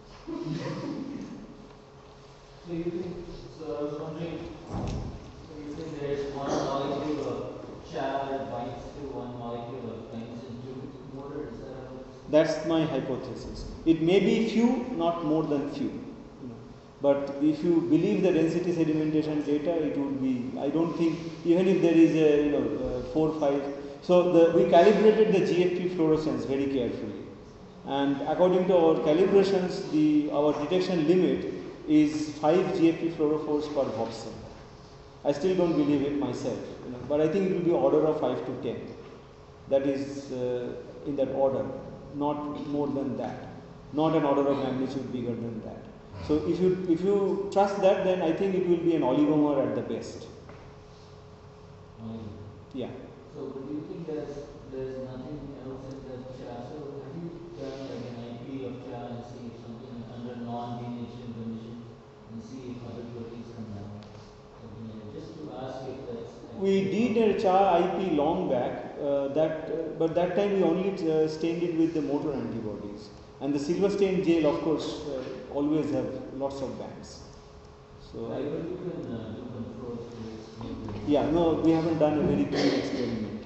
So you think, so I was wondering, so you think there is one molecule of CHA that binds to one molecule of kinesin 2 motor, is that how it's? That's my hypothesis. It may be few, not more than few. But if you believe the density sedimentation data, it would be, I don't think, even if there is a 4, 5, so we calibrated the GFP fluorescence very carefully. And according to our calibrations, our detection limit is 5 GFP fluorophores per voxel. I still don't believe it myself, but I think it will be order of 5 to 10. That is in that order, not more than that, not an order of magnitude bigger than that. So if you trust that, then I think it will be an oligomer at the best. Yeah. So do you think there's nothing else in the CHA? So have you done like an IP of CHA and see if something under non-denaturing condition and see if other proteins come down? Just to ask if that's. We did a CHA IP long back, but that time we only stained it with the motor antibodies. And the silver stain gel, of course, always have lots of bands. So but you can do controls to it. Yeah, no, we haven't done a very clean experiment.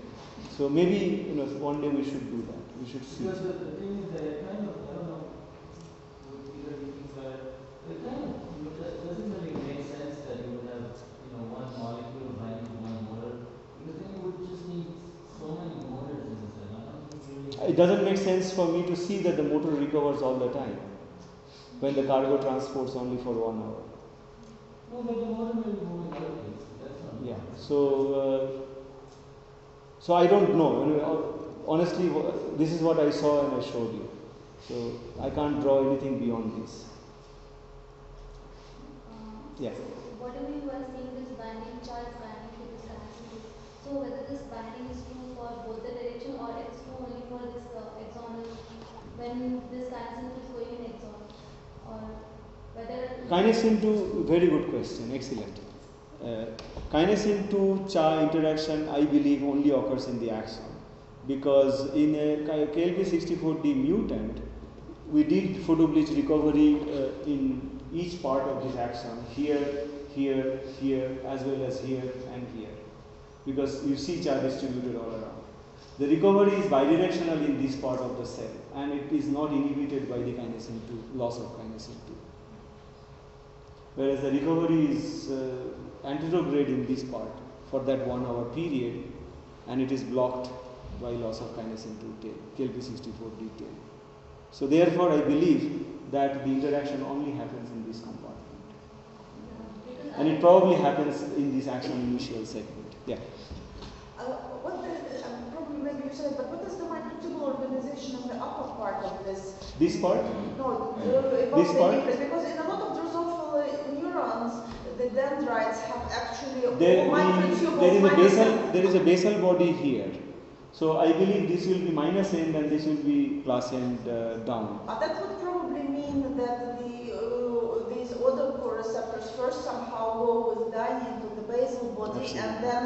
So maybe one day we should do that. We should see. Because the thing is that it kind of, I don't know what either you think, but it kind of doesn't really make sense that you would have one molecule binding to one motor. Because then you would just need so many motors in the cell. I don't think really. It doesn't make sense for me to see that the motor recovers all the time when the cargo transports only for 1 hour. No, but the motor may be moving other things. That's not. Yeah. So I don't know. Honestly, this is what I saw and I showed you. So I can't draw anything beyond this. Yeah. So whatever you are saying, this binding charge binding to this kinesin. So whether this binding is true for both the direction or it's true only for this axonal when this kinesin is going in axon, or whether Kinesin 2, very good question, excellent. Kinesin 2 CHA interaction, I believe, only occurs in the axon, because in a KLP64D mutant, we did photobleach recovery in each part of this axon, here, here, here, as well as here and here, because you see CHA distributed all around. The recovery is bidirectional in this part of the cell, and it is not inhibited by the kinesin 2, loss of kinesin 2. Whereas the recovery is anterograde in this part for that 1 hour period, and it is blocked by loss of kinesin 2 tail, KLP64D tail. So therefore, I believe that the interaction only happens in this compartment, and it probably happens in this axon initial segment. Yeah. Probably maybe you said, but what is the microtubule organization in the upper part of this? This part? No, This part? because in a lot of drosophil neurons, the dendrites have actually there is a basal body here. So I believe this will be minus end and this will be plus end down. But that would probably mean that these other coreceptors first somehow go with dynein to the basal body. Absolutely. And then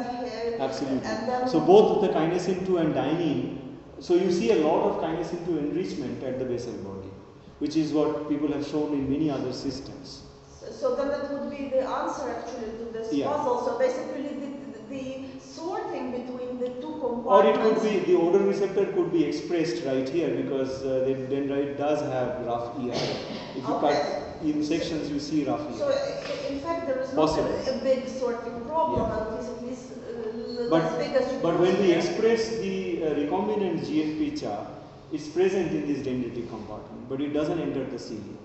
Absolutely. And then So both the kinesin 2 and dynein. So you see a lot of kinesin 2 enrichment at the basal body, which is what people have shown in many other systems. So then that would be the answer actually to this puzzle. So basically the sorting between the two compartments. Or it could be, the odor receptor could be expressed right here, because the dendrite does have rough ER. If you cut in sections, you see rough ER. So in fact there is not a big sorting problem, at least as big as you But when we express the recombinant GFP CHA, it's present in this dendritic compartment, but it doesn't enter the cilia.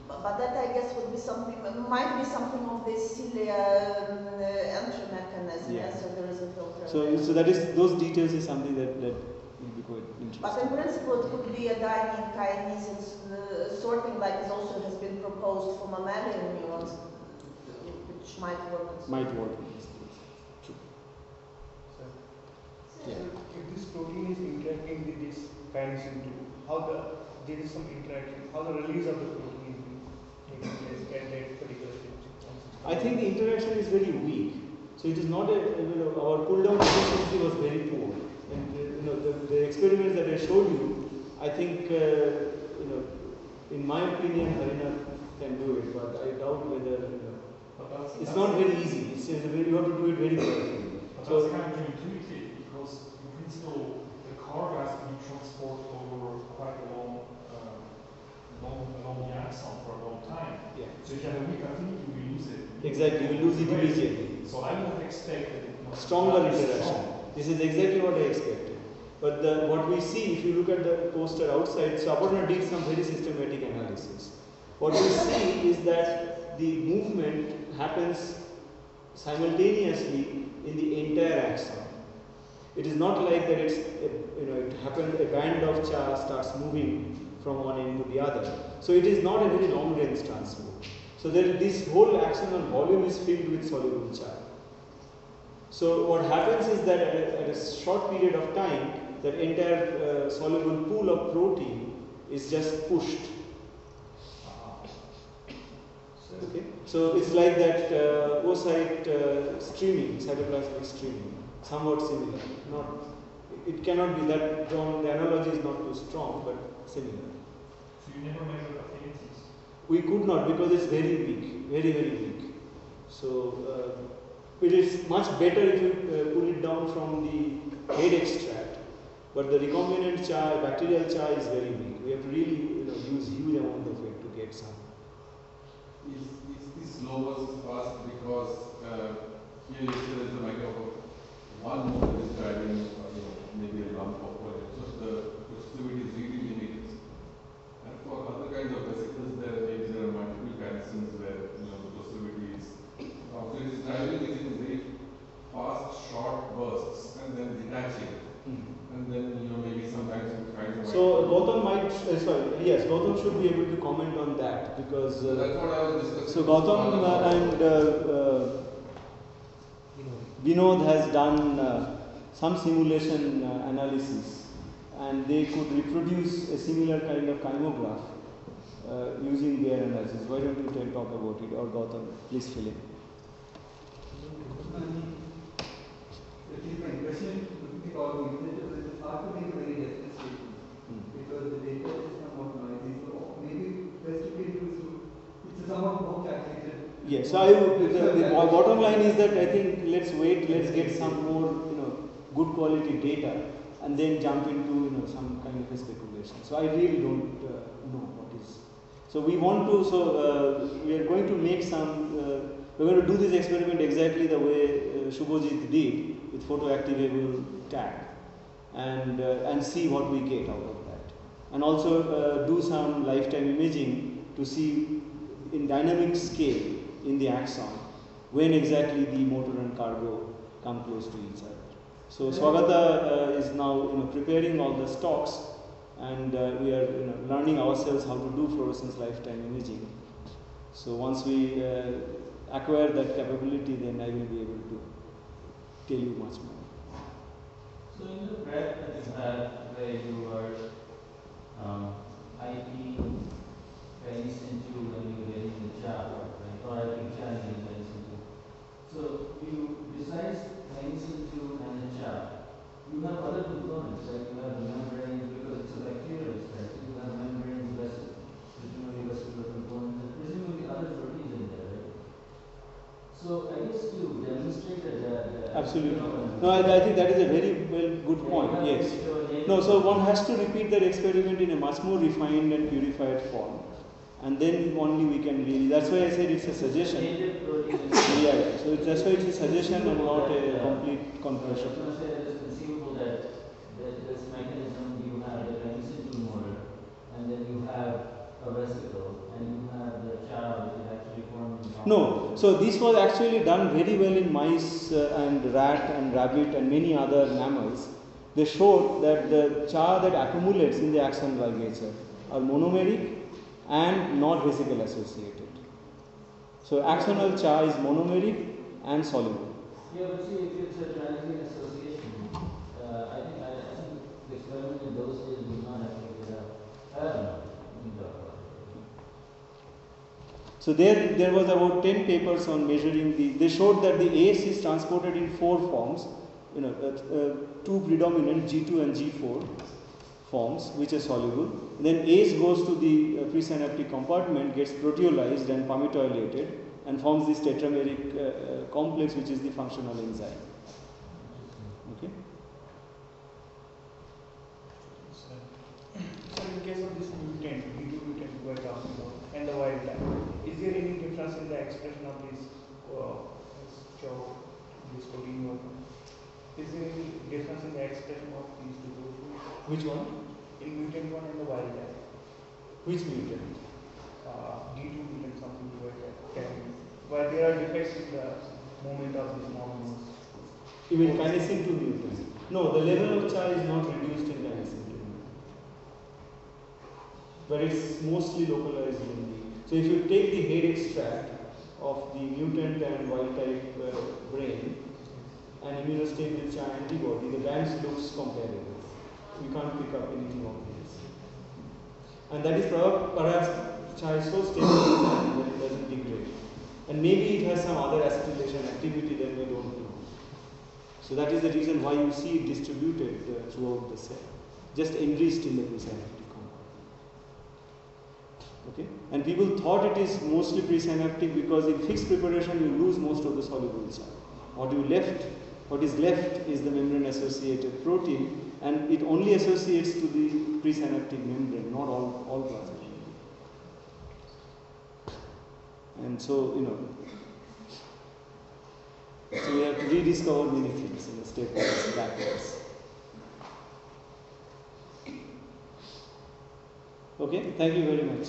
But that I guess would be something, might be something of the cilia entry mechanism. Yeah. So there is a filter. So that is, those details is something that will be quite interesting. But in principle, it could be a dynein kinesin sorting, like it also has been proposed for mammalian neurons, which which might work on Might work in this case. True. So if this protein is interacting with this kinesin 2, there is some interaction, how the release of the protein is taking place at that particular stage? I think the interaction is very weak. So it is not our pull down efficiency was very poor. And the experiments that I showed you, I think in my opinion, Harina can do it, but I doubt whether it's not very easy. You have to do it very carefully. But that's counterintuitive because in principle the carb has to be transported over quite a long along the axon for a long time. Yeah. So if you have a weak affinity, you will lose it. Exactly, you will lose it immediately. So I would expect that it must Stronger be interaction. strong. This is exactly what I expected. But what we see, if you look at the poster outside, so Aparna did some very systematic analysis. What we see is that the movement happens simultaneously in the entire axon. It is not like that it happens, a band of charge starts moving from one end to the other. So it is not a very long range transmute. So this whole axonal volume is filled with soluble charge. So what happens is that at a short period of time, that entire soluble pool of protein is just pushed. Okay. So it's like that oocyte streaming, cytoplasmic streaming, somewhat similar. It cannot be that strong. The analogy is not too strong, but similar. So you never measure affinities? We could not because it's very weak, very very weak. So it is much better if you pull it down from the head extract. But the recombinant char, bacterial char is very weak. We have to really use huge amount of it to get some. Is this slow versus fast because here you say there's a microphone, one mode is driving maybe a lump of oil, so the fluid is really limited. And for other kinds of vesicles, maybe there are multiple kinesins where the fluidity is. So it is driving it in very fast, short bursts and then detaching. And then maybe sometimes you find. So Gautam Gautam should be able to comment on that because. That's what I was discussing. So Gautam and Vinod has done some simulation analysis, and they could reproduce a similar kind of kymograph using their analysis. Why don't you talk about it, or Gautam, please fill in. My question would be called it's hard to make a very definite statement because the data is somewhat noisy. So maybe best we can do it's a somewhat more calculated. Yes, so the bottom line is that I think let's get some more good quality data and then jump into some kind of a speculation. So I really don't know what is. So we want to. We are going to make some. We're going to do this experiment exactly the way Shubhajit did with photoactivable tag, and see what we get out of that, and also do some lifetime imaging to see in dynamic scale in the axon when exactly the motor and cargo come close to each other. So Swagata is now preparing all the stocks, and we are learning ourselves how to do fluorescence lifetime imaging. So once we acquire that capability, then I will be able to tell you much more. So in the prep that you had where you were IP kinesin 2 when you were getting the job, right? Or IP challenging kinesin 2. So you, besides kinesin 2 and the job, you have other components, like you have the membranes because it's a bacterial extract. So you have membranes, presumably vesicular components, and presumably other proteins in there, right? So I guess you demonstrated that. Absolutely. No, I think that is a very good point. Yes. No, so one has to repeat that experiment in a much more refined and purified form, and then only we can really. That's why I said it's a suggestion. Yeah. So that's why it's a suggestion and not a complete conclusion. I was going to say that it's conceivable that this mechanism you have the kinesin 2 motor, and then you have a vesicle, and you have the child which is actually formed. No, so this was actually done very well in mice and rat and rabbit and many other mammals. They showed that the char that accumulates in the axon ligature are monomeric and not vesicle associated. So axonal CHA is monomeric and soluble. Yeah, but see, if it's a transient association, I think the experiment in those days would not have figured out. I don't know. We can talk about it. So there was about 10 papers on measuring they showed that the ACE is transported in 4 forms, two predominant G2 and G4 forms which are soluble. Then ACE goes to the presynaptic compartment, gets proteolyzed and palmitoylated and forms this tetrameric complex which is the functional enzyme. Okay. So in case of this mutant, B2 mutant we are talking about, and the wild type, is there any difference in the expression of this protein? Is there any difference in the expression of these two proteins? Which one? In mutant one and the wild type. Which mutant? D2 mutant, something like that. Where there are defects in the movement of these molecules. You mean kinesin 2 mutant? No, the level of CHA is not reduced in kinesin 2 mutant. But it's mostly localized in the. So if you take the head extract of the mutant and wild type brain and immunostain with CHA antibody, the bands looks comparable. We can't pick up anything obvious. And that is perhaps CHA is so stable that it doesn't degrade. And maybe it has some other acetylation activity that we don't know. So that is the reason why you see it distributed throughout the cell, just enriched in the presynaptic compartment. Okay? And people thought it is mostly presynaptic because in fixed preparation you lose most of the soluble CHA. What is left is the membrane associated protein, and it only associates to the presynaptic membrane, not all plasma. And so, so we have to rediscover many things in a step backwards. Okay, thank you very much.